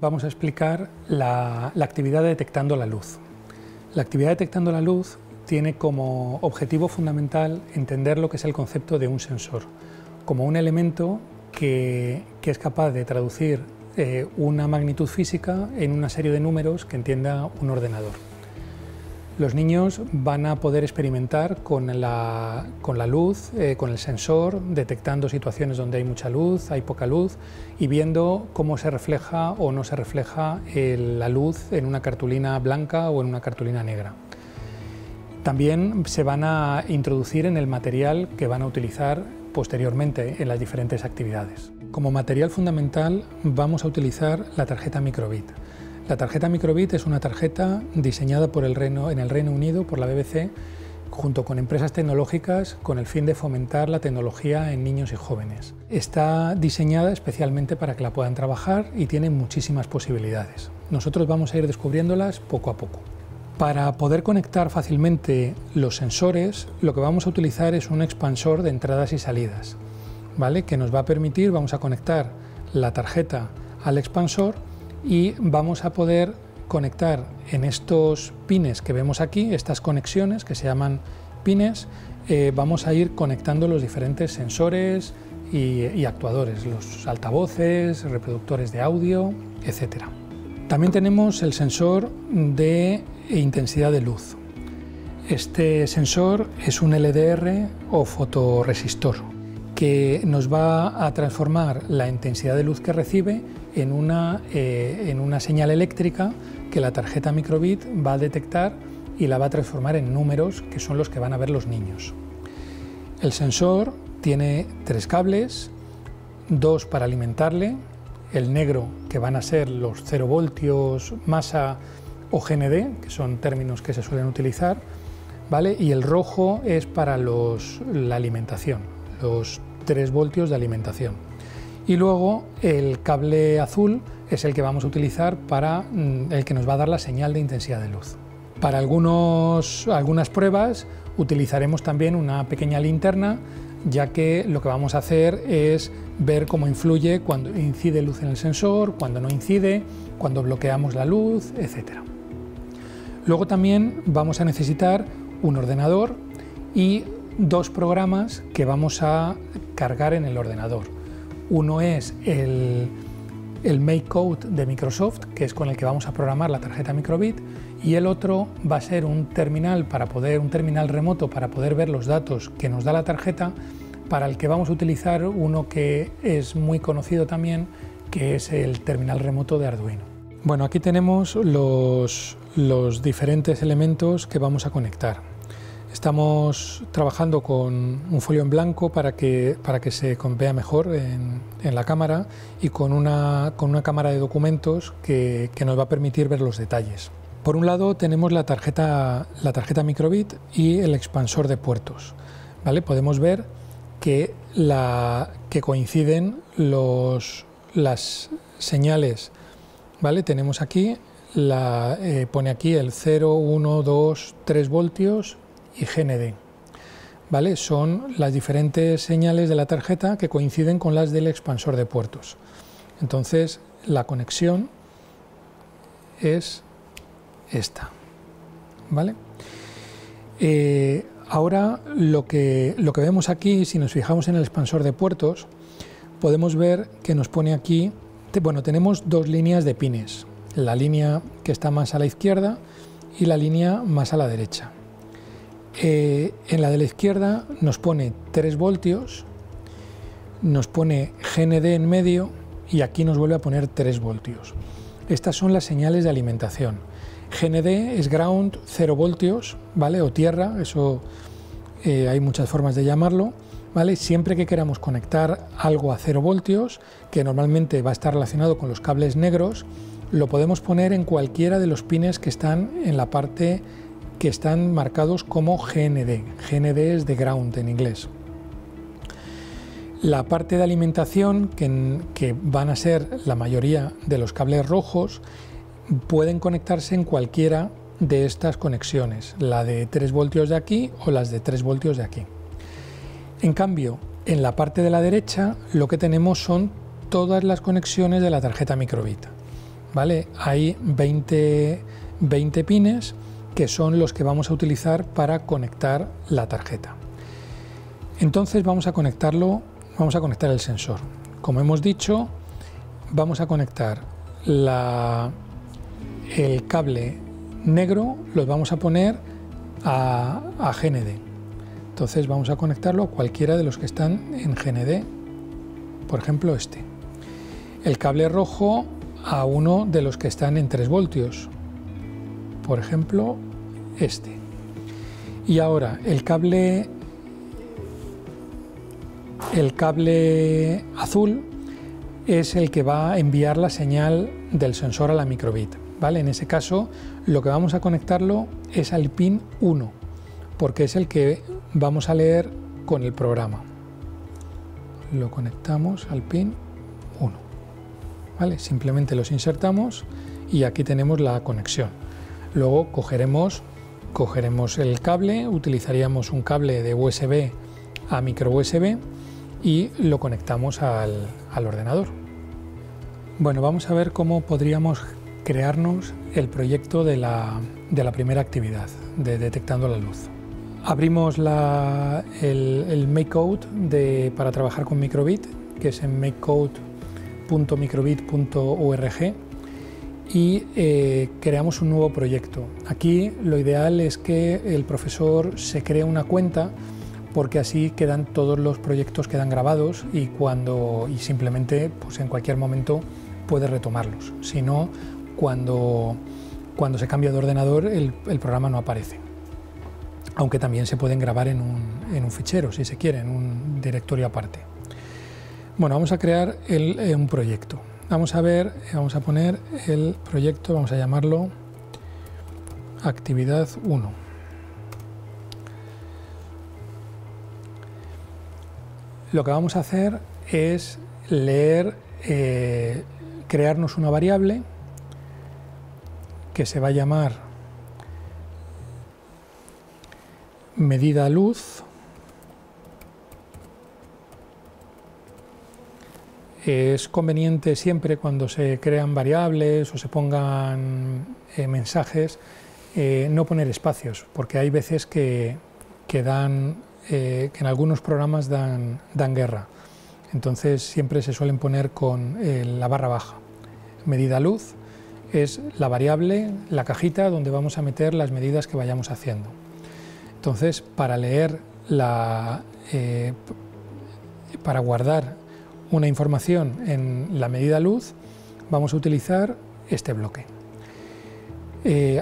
Vamos a explicar la actividad de detectando la luz. La actividad de detectando la luz tiene como objetivo fundamental entender lo que es el concepto de un sensor, como un elemento que es capaz de traducir una magnitud física en una serie de números que entienda un ordenador. Los niños van a poder experimentar con la luz, con el sensor, detectando situaciones donde hay mucha luz, hay poca luz y viendo cómo se refleja o no se refleja la luz en una cartulina blanca o en una cartulina negra. También se van a introducir en el material que van a utilizar posteriormente en las diferentes actividades. Como material fundamental vamos a utilizar la tarjeta microbit. La tarjeta microbit es una tarjeta diseñada en el Reino Unido por la BBC junto con empresas tecnológicas con el fin de fomentar la tecnología en niños y jóvenes. Está diseñada especialmente para que la puedan trabajar y tiene muchísimas posibilidades. Nosotros vamos a ir descubriéndolas poco a poco. Para poder conectar fácilmente los sensores, lo que vamos a utilizar es un expansor de entradas y salidas, ¿vale? Que nos va a permitir, vamos a conectar la tarjeta al expansor y vamos a poder conectar en estos pines que vemos aquí, estas conexiones que se llaman pines, vamos a ir conectando los diferentes sensores y actuadores, los altavoces, reproductores de audio, etc. También tenemos el sensor de intensidad de luz. Este sensor es un LDR o fotorresistor que nos va a transformar la intensidad de luz que recibe en una señal eléctrica que la tarjeta microbit va a detectar y la va a transformar en números que son los que van a ver los niños. El sensor tiene 3 cables, 2 para alimentarle, el negro que van a ser los 0 voltios, masa o GND, que son términos que se suelen utilizar, ¿vale? Y el rojo es para la alimentación, los 3 voltios de alimentación. Y luego el cable azul es el que vamos a utilizar para el que nos va a dar la señal de intensidad de luz. Para algunas pruebas utilizaremos también una pequeña linterna, ya que lo que vamos a hacer es ver cómo influye cuando incide luz en el sensor, cuando no incide, cuando bloqueamos la luz, etc. Luego también vamos a necesitar un ordenador y 2 programas que vamos a cargar en el ordenador. Uno es el MakeCode de Microsoft, que es con el que vamos a programar la tarjeta microbit, y el otro va a ser un terminal remoto para poder ver los datos que nos da la tarjeta, para el que vamos a utilizar uno que es muy conocido también, que es el terminal remoto de Arduino. Bueno, aquí tenemos los diferentes elementos que vamos a conectar. Estamos trabajando con un folio en blanco para que se vea mejor en la cámara y con una cámara de documentos que nos va a permitir ver los detalles. Por un lado tenemos la tarjeta microbit y el expansor de puertos, ¿vale? Podemos ver que coinciden las señales, ¿vale? Tenemos aquí, pone aquí el 0, 1, 2, 3 voltios y GND, ¿vale? Son las diferentes señales de la tarjeta que coinciden con las del expansor de puertos. Entonces la conexión es esta, ¿vale? Ahora lo que vemos aquí, si nos fijamos en el expansor de puertos, podemos ver que nos pone aquí, bueno, tenemos 2 líneas de pines, la línea que está más a la izquierda y la línea más a la derecha. En la de la izquierda nos pone 3 voltios, nos pone GND en medio y aquí nos vuelve a poner 3 voltios. Estas son las señales de alimentación. GND es ground, 0 voltios, ¿vale? O tierra, eso hay muchas formas de llamarlo, ¿vale? Siempre que queramos conectar algo a 0 voltios, que normalmente va a estar relacionado con los cables negros, lo podemos poner en cualquiera de los pines que están en la parte que están marcados como GND. GND es de ground en inglés. La parte de alimentación, que van a ser la mayoría de los cables rojos, pueden conectarse en cualquiera de estas conexiones, la de 3 voltios de aquí o las de 3 voltios de aquí. En cambio, en la parte de la derecha lo que tenemos son todas las conexiones de la tarjeta microbit, ¿vale? Hay 20 pines que son los que vamos a utilizar para conectar la tarjeta. Entonces vamos a conectar el sensor. Como hemos dicho, vamos a conectar el cable negro, lo vamos a poner a GND. Entonces vamos a conectarlo a cualquiera de los que están en GND, por ejemplo este. El cable rojo a uno de los que están en 3 voltios, por ejemplo este. Y ahora el cable azul es el que va a enviar la señal del sensor a la microbit, ¿vale? En ese caso lo que vamos a conectarlo es al pin 1, porque es el que vamos a leer con el programa. Lo conectamos al pin 1, ¿vale? Simplemente los insertamos y aquí tenemos la conexión. Luego cogeremos el cable, utilizaríamos un cable de USB a micro USB y lo conectamos al ordenador. Bueno, vamos a ver cómo podríamos crearnos el proyecto de la primera actividad, de detectando la luz. Abrimos el MakeCode para trabajar con microbit, que es en makecode.microbit.org, y creamos un nuevo proyecto. Aquí lo ideal es que el profesor se cree una cuenta, porque así todos los proyectos quedan grabados y simplemente pues en cualquier momento puede retomarlos. Si no, cuando se cambia de ordenador el programa no aparece. Aunque también se pueden grabar en un fichero, si se quiere, en un directorio aparte. Bueno, vamos a crear un proyecto. Vamos a poner el proyecto, vamos a llamarlo actividad 1. Lo que vamos a hacer es crearnos una variable que se va a llamar medida luz. Es conveniente siempre cuando se crean variables o se pongan mensajes no poner espacios, porque hay veces que en algunos programas dan guerra. Entonces siempre se suelen poner con la barra baja. Medida luz es la variable, la cajita donde vamos a meter las medidas que vayamos haciendo. Entonces, para guardar una información en la medida luz, vamos a utilizar este bloque.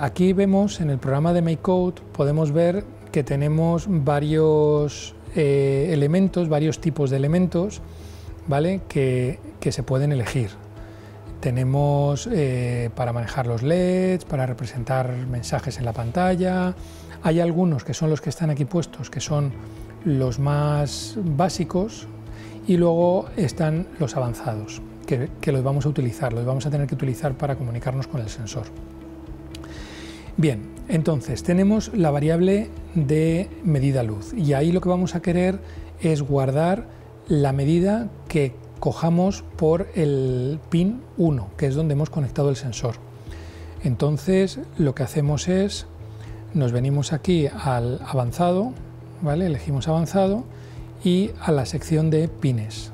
Aquí vemos en el programa de MakeCode, podemos ver que tenemos varios elementos, varios tipos de elementos, ¿vale? que se pueden elegir. Tenemos para manejar los LEDs, para representar mensajes en la pantalla. Hay algunos que son los que están aquí puestos, que son los más básicos, y luego están los avanzados, que los vamos a utilizar, los vamos a tener que utilizar para comunicarnos con el sensor. Bien, entonces tenemos la variable de medida luz y ahí lo que vamos a querer es guardar la medida que cojamos por el pin 1, que es donde hemos conectado el sensor. Entonces lo que hacemos es, nos venimos aquí al avanzado, ¿vale? Elegimos avanzado y a la sección de pines.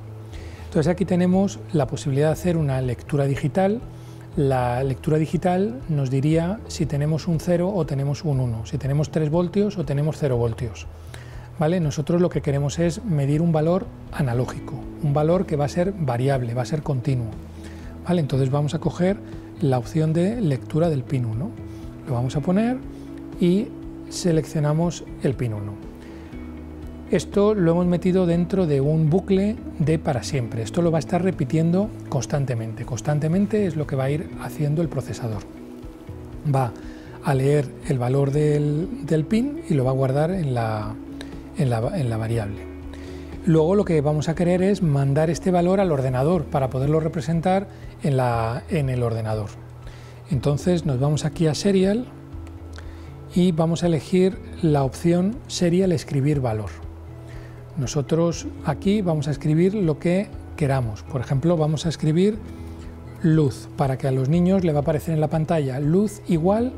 Entonces aquí tenemos la posibilidad de hacer una lectura digital. La lectura digital nos diría si tenemos un 0 o tenemos un 1, si tenemos 3 voltios o tenemos 0 voltios. ¿Vale? Nosotros lo que queremos es medir un valor analógico, un valor que va a ser variable, va a ser continuo. ¿Vale? Entonces vamos a coger la opción de lectura del pin 1, lo vamos a poner y seleccionamos el pin 1. Esto lo hemos metido dentro de un bucle de para siempre. Esto lo va a estar repitiendo constantemente. Constantemente es lo que va a ir haciendo el procesador. Va a leer el valor del pin y lo va a guardar en la variable. Luego lo que vamos a querer es mandar este valor al ordenador para poderlo representar en el ordenador. Entonces nos vamos aquí a Serial y vamos a elegir la opción Serial escribir valor. Nosotros aquí vamos a escribir lo que queramos. Por ejemplo, vamos a escribir luz, para que a los niños le va a aparecer en la pantalla luz igual,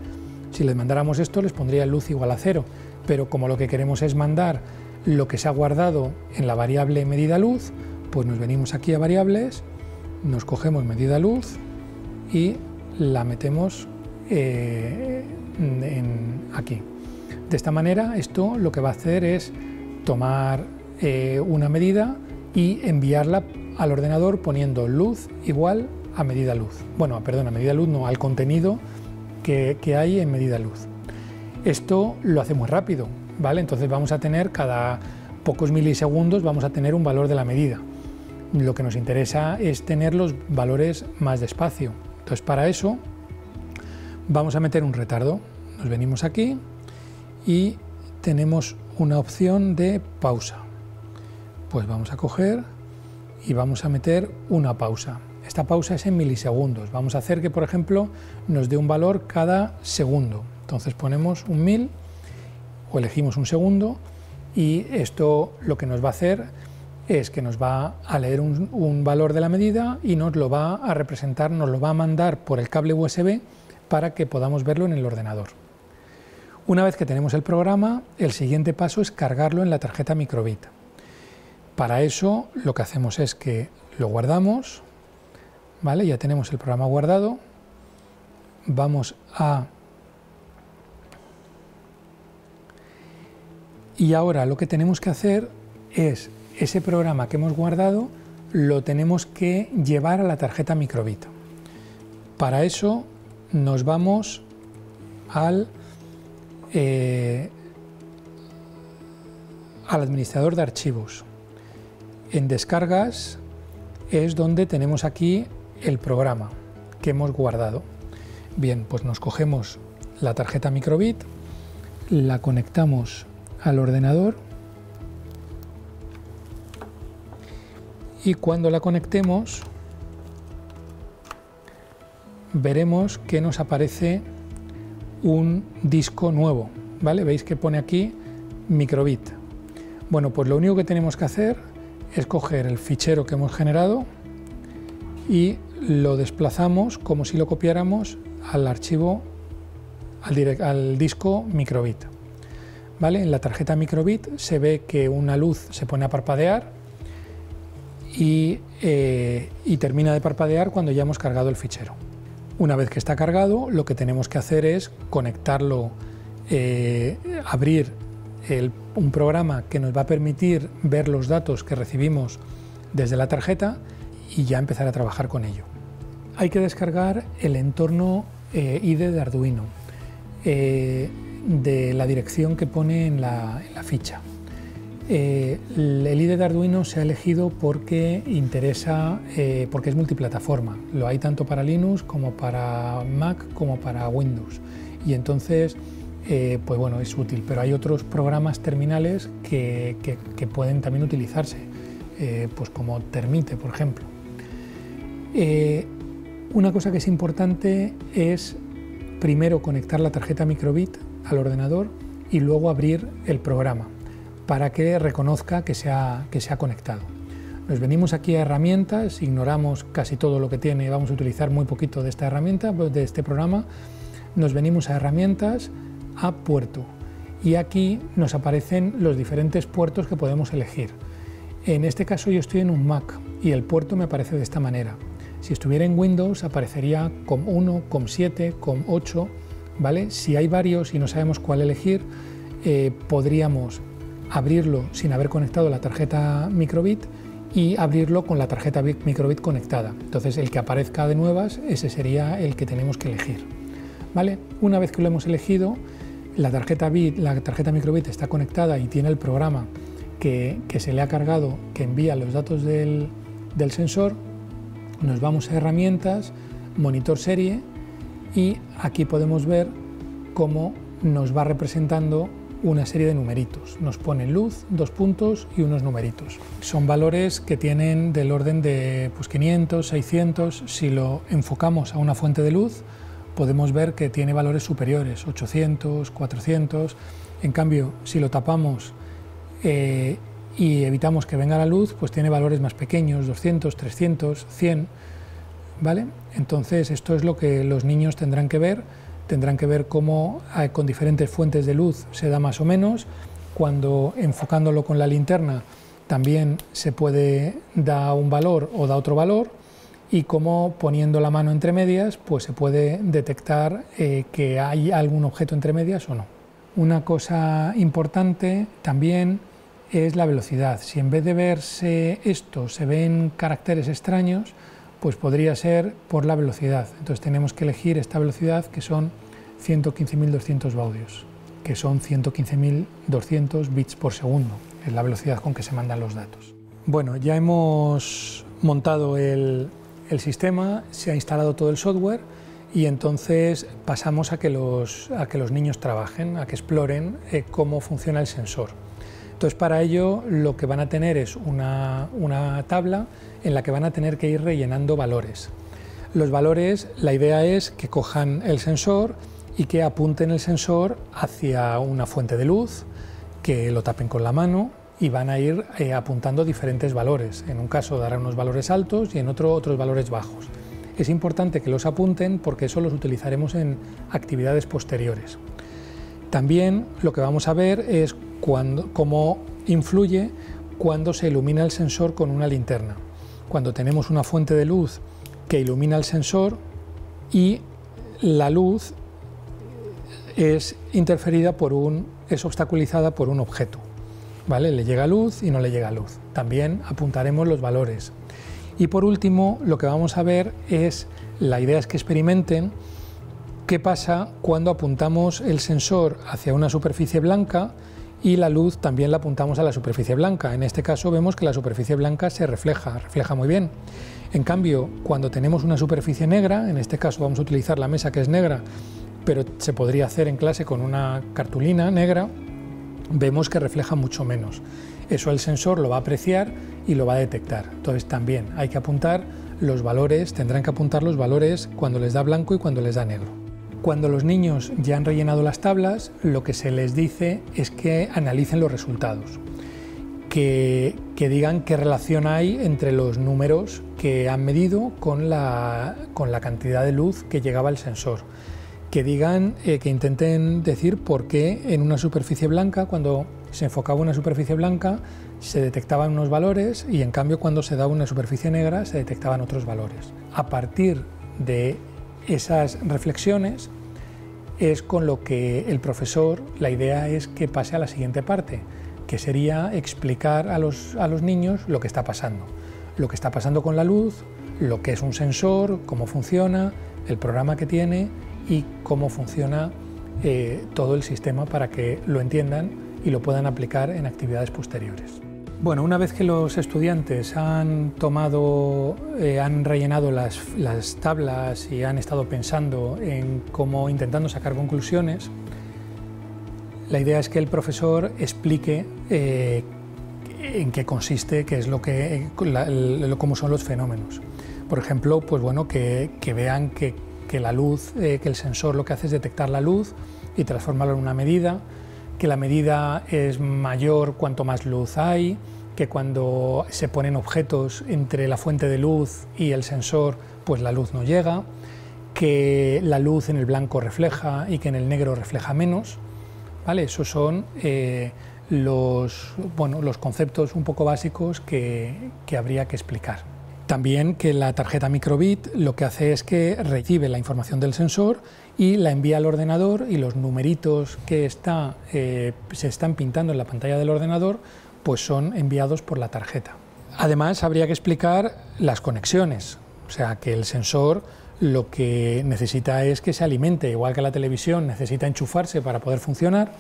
si les mandáramos esto les pondría luz igual a 0, pero como lo que queremos es mandar lo que se ha guardado en la variable medida luz, pues nos venimos aquí a variables, nos cogemos medida luz y la metemos aquí. De esta manera esto lo que va a hacer es tomar una medida y enviarla al ordenador poniendo luz igual a medida luz. Bueno, perdón, a medida luz no, al contenido que hay en medida luz. Esto lo hace muy rápido, ¿vale? Entonces vamos a tener cada pocos milisegundos vamos a tener un valor de la medida. Lo que nos interesa es tener los valores más despacio. Entonces para eso vamos a meter un retardo. Nos venimos aquí y tenemos una opción de pausa. Pues vamos a coger y vamos a meter una pausa. Esta pausa es en milisegundos. Vamos a hacer que, por ejemplo, nos dé un valor cada segundo. Entonces ponemos un 1000 o elegimos un segundo y esto lo que nos va a hacer es que nos va a leer un valor de la medida y nos lo va a representar, nos lo va a mandar por el cable USB para que podamos verlo en el ordenador. Una vez que tenemos el programa, el siguiente paso es cargarlo en la tarjeta microbit. Para eso lo que hacemos es que lo guardamos, ¿vale? Ya tenemos el programa guardado, vamos a... Y ahora lo que tenemos que hacer es ese programa que hemos guardado lo tenemos que llevar a la tarjeta microbit. Para eso nos vamos al administrador de archivos. En descargas es donde tenemos aquí el programa que hemos guardado. Bien, pues nos cogemos la tarjeta microbit, la conectamos al ordenador y cuando la conectemos veremos que nos aparece un disco nuevo, ¿vale? Veis que pone aquí microbit. Bueno, pues lo único que tenemos que hacer es coger el fichero que hemos generado y lo desplazamos como si lo copiáramos al archivo, al disco microbit. ¿Vale? En la tarjeta microbit se ve que una luz se pone a parpadear y termina de parpadear cuando ya hemos cargado el fichero. Una vez que está cargado, lo que tenemos que hacer es conectarlo, abrir un programa que nos va a permitir ver los datos que recibimos desde la tarjeta y ya empezar a trabajar con ello. Hay que descargar el entorno IDE de Arduino de la dirección que pone en la ficha. El IDE de Arduino se ha elegido porque interesa, porque es multiplataforma. Lo hay tanto para Linux como para Mac como para Windows. Y entonces, pues bueno, es útil. Pero hay otros programas terminales que pueden también utilizarse, pues como Termite, por ejemplo. Una cosa que es importante es primero conectar la tarjeta microbit al ordenador y luego abrir el programa para que reconozca que se ha conectado. Nos venimos aquí a herramientas, ignoramos casi todo lo que tiene, vamos a utilizar muy poquito de esta herramienta, de este programa. Nos venimos a herramientas, a puerto y aquí nos aparecen los diferentes puertos que podemos elegir. En este caso yo estoy en un Mac y el puerto me aparece de esta manera. Si estuviera en Windows aparecería COM1, COM7, COM8, ¿vale? Si hay varios y no sabemos cuál elegir, podríamos abrirlo sin haber conectado la tarjeta microbit y abrirlo con la tarjeta microbit conectada. Entonces el que aparezca de nuevas, ese sería el que tenemos que elegir, ¿vale? Una vez que lo hemos elegido, la tarjeta microbit está conectada y tiene el programa que se le ha cargado, que envía los datos del sensor. Nos vamos a herramientas, monitor serie y aquí podemos ver cómo nos va representando una serie de numeritos. Nos pone luz, 2 puntos y unos numeritos. Son valores que tienen del orden de 500, 600. Si lo enfocamos a una fuente de luz, podemos ver que tiene valores superiores, 800, 400. En cambio, si lo tapamos y evitamos que venga la luz, pues tiene valores más pequeños, 200, 300, 100. ¿vale? Entonces esto es lo que los niños tendrán que ver cómo con diferentes fuentes de luz se da más o menos, cuando enfocándolo con la linterna también se puede dar un valor o da otro valor, y cómo poniendo la mano entre medias pues se puede detectar que hay algún objeto entre medias o no. Una cosa importante también es la velocidad. Si en vez de verse esto se ven caracteres extraños, pues podría ser por la velocidad. Entonces tenemos que elegir esta velocidad, que son 115.200 baudios, que son 115.200 bits por segundo, es la velocidad con que se mandan los datos. Bueno, ya hemos montado el sistema, se ha instalado todo el software y entonces pasamos a que los niños trabajen, a que exploren cómo funciona el sensor. Entonces para ello lo que van a tener es una tabla en la que van a tener que ir rellenando valores. Los valores, la idea es que cojan el sensor y que apunten el sensor hacia una fuente de luz, que lo tapen con la mano y van a ir apuntando diferentes valores. En un caso dará unos valores altos y en otro otros valores bajos. Es importante que los apunten porque eso los utilizaremos en actividades posteriores. También lo que vamos a ver es cómo influye cuando se ilumina el sensor con una linterna. Cuando tenemos una fuente de luz que ilumina el sensor y la luz es interferida es obstaculizada por un objeto, ¿vale? Le llega luz y no le llega luz. También apuntaremos los valores. Y por último, lo que vamos a ver es, la idea es que experimenten qué pasa cuando apuntamos el sensor hacia una superficie blanca y la luz también la apuntamos a la superficie blanca. En este caso vemos que la superficie blanca se refleja muy bien. En cambio, cuando tenemos una superficie negra, en este caso vamos a utilizar la mesa que es negra, pero se podría hacer en clase con una cartulina negra, vemos que refleja mucho menos. Eso el sensor lo va a apreciar y lo va a detectar. Entonces también hay que apuntar los valores, tendrán que apuntar los valores cuando les da blanco y cuando les da negro. Cuando los niños ya han rellenado las tablas, lo que se les dice es que analicen los resultados, que digan qué relación hay entre los números que han medido con la cantidad de luz que llegaba al sensor, que digan, que intenten decir por qué en una superficie blanca, cuando se enfocaba una superficie blanca, se detectaban unos valores y en cambio cuando se daba una superficie negra se detectaban otros valores. A partir de esas reflexiones es con lo que el profesor, la idea es que pase a la siguiente parte, que sería explicar a los niños lo que está pasando con la luz, lo que es un sensor, cómo funciona, el programa que tiene y cómo funciona todo el sistema para que lo entiendan y lo puedan aplicar en actividades posteriores. Bueno, una vez que los estudiantes han rellenado las tablas y han estado pensando en cómo intentando sacar conclusiones, la idea es que el profesor explique en qué consiste, qué es cómo son los fenómenos. Por ejemplo, pues bueno, que vean que la luz, que el sensor lo que hace es detectar la luz y transformarlo en una medida, que la medida es mayor cuanto más luz hay, que cuando se ponen objetos entre la fuente de luz y el sensor, pues la luz no llega, que la luz en el blanco refleja y que en el negro refleja menos, ¿vale? Esos son los conceptos un poco básicos que habría que explicar. También que la tarjeta microbit lo que hace es que recibe la información del sensor y la envía al ordenador, y los numeritos que se están pintando en la pantalla del ordenador pues son enviados por la tarjeta. Además habría que explicar las conexiones, o sea que el sensor lo que necesita es que se alimente, igual que la televisión necesita enchufarse para poder funcionar,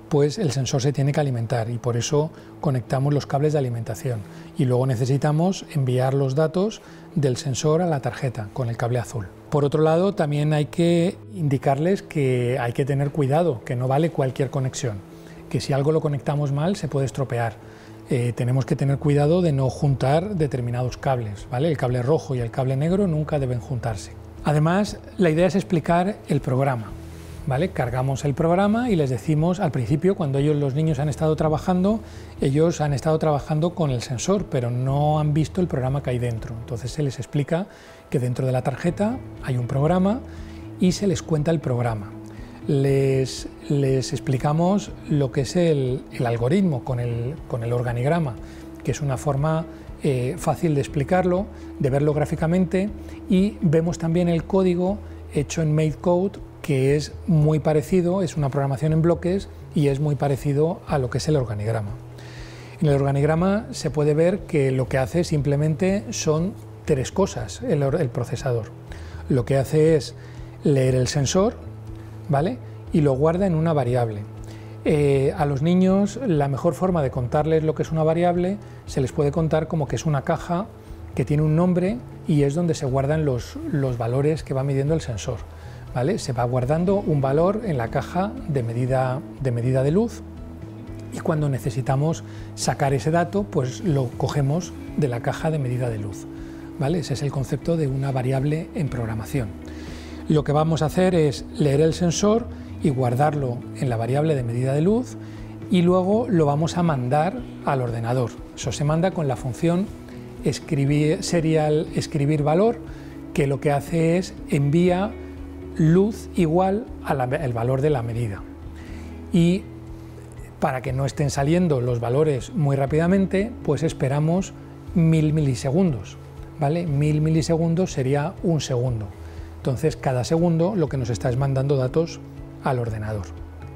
pues el sensor se tiene que alimentar y por eso conectamos los cables de alimentación y luego necesitamos enviar los datos del sensor a la tarjeta con el cable azul. Por otro lado, también hay que indicarles que hay que tener cuidado, que no vale cualquier conexión, que si algo lo conectamos mal se puede estropear. Tenemos que tener cuidado de no juntar determinados cables, ¿vale? El cable rojo y el cable negro nunca deben juntarse. Además, la idea es explicar el programa. ¿vale? Cargamos el programa y les decimos, al principio, cuando los niños han estado trabajando, ellos han estado trabajando con el sensor, pero no han visto el programa que hay dentro. Entonces se les explica que dentro de la tarjeta hay un programa y se les cuenta el programa. Les explicamos lo que es el algoritmo con el organigrama, que es una forma fácil de explicarlo, de verlo gráficamente, y vemos también el código hecho en MakeCode, que es muy parecido, es una programación en bloques y es muy parecido a lo que es el organigrama. En el organigrama se puede ver que lo que hace simplemente son tres cosas el procesador. Lo que hace es leer el sensor, ¿vale? Y lo guarda en una variable. A los niños la mejor forma de contarles lo que es una variable se les puede contar como que es una caja que tiene un nombre y es donde se guardan los valores que va midiendo el sensor, ¿vale? Se va guardando un valor en la caja de medida de luz y cuando necesitamos sacar ese dato, pues lo cogemos de la caja de medida de luz, ¿vale? Ese es el concepto de una variable en programación. Lo que vamos a hacer es leer el sensor y guardarlo en la variable de medida de luz y luego lo vamos a mandar al ordenador. Eso se manda con la función serial escribir valor, que lo que hace es envía luz igual al valor de la medida. Y para que no estén saliendo los valores muy rápidamente, pues esperamos 1000 milisegundos, ¿vale? 1000 milisegundos sería un segundo. Entonces, cada segundo lo que nos está es mandando datos al ordenador.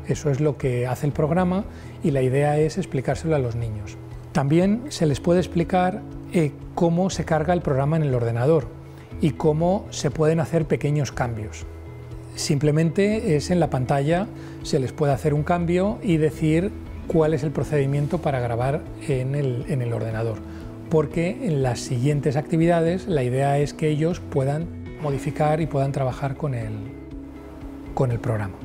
Eso es lo que hace el programa y la idea es explicárselo a los niños. También se les puede explicar cómo se carga el programa en el ordenador y cómo se pueden hacer pequeños cambios. Simplemente es en la pantalla, se les puede hacer un cambio y decir cuál es el procedimiento para grabar en el ordenador, porque en las siguientes actividades la idea es que ellos puedan modificar y puedan trabajar con el programa.